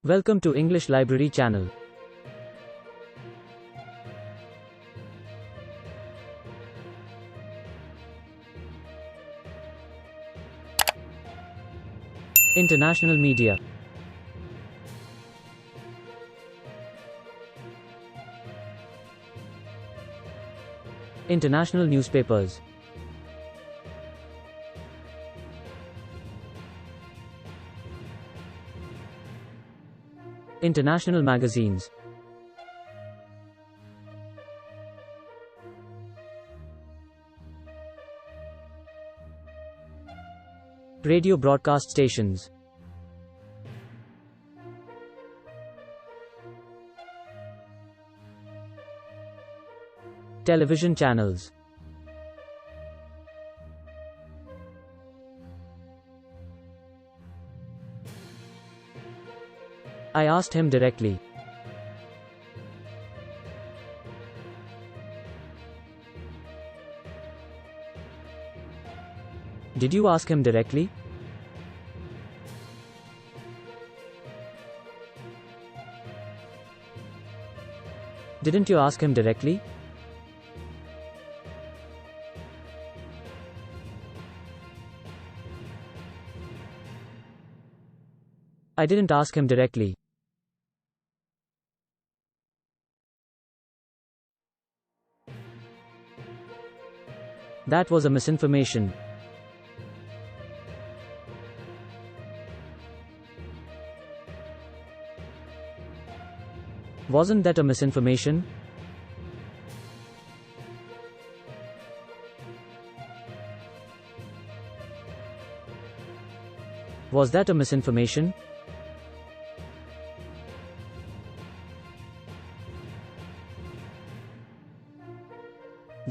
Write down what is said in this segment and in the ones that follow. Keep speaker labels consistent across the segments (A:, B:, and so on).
A: Welcome to English Library channel. International media. International newspapers. International magazines. Radio broadcast stations. Television channels. I asked him directly. Did you ask him directly? Didn't you ask him directly? I didn't ask him directly. That was a misinformation. Wasn't that a misinformation? Was that a misinformation?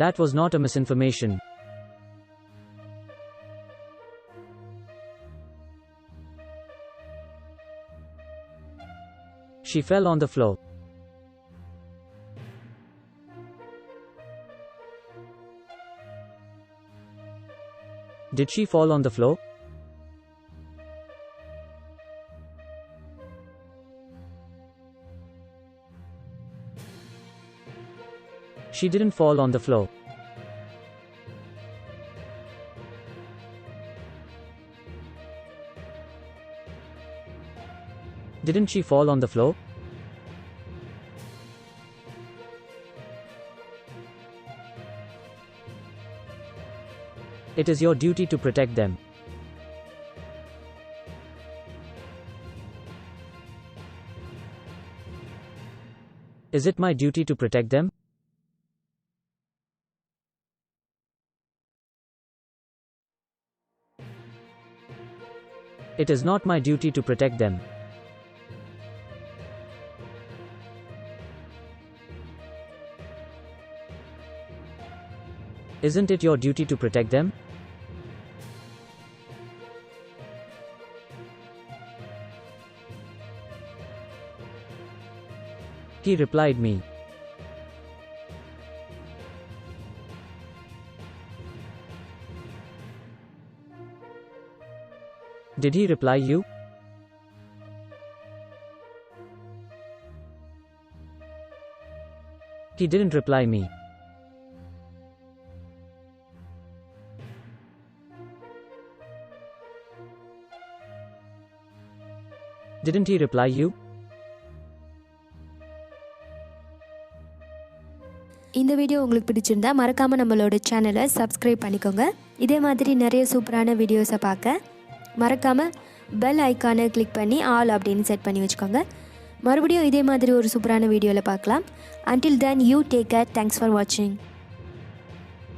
A: That was not a misinformation. She fell on the floor. Did she fall on the floor? She didn't fall on the floor. Didn't she fall on the floor? It is your duty to protect them. Is it my duty to protect them? It is not my duty to protect them. Isn't it your duty to protect them? He replied me. Did he reply you? He didn't reply me. Didn't he reply you?
B: இந்த video உங்களுக்கு பிடிச்சிருந்தா மறக்காம நம்மளோட சேனலை subscribe பண்ணிக்கோங்க. இதே மாதிரி நிறைய சூப்பரான வீடியோஸை பார்க்க மறக்காம பெல் ஐகானை கிளிக் பண்ணி ஆல் அப்படின்னு செட் பண்ணி வச்சுக்கோங்க. மறுபடியும் இதே மாதிரி ஒரு சூப்பரான வீடியோவில் பார்க்கலாம். Until then, you take care. Thanks for watching.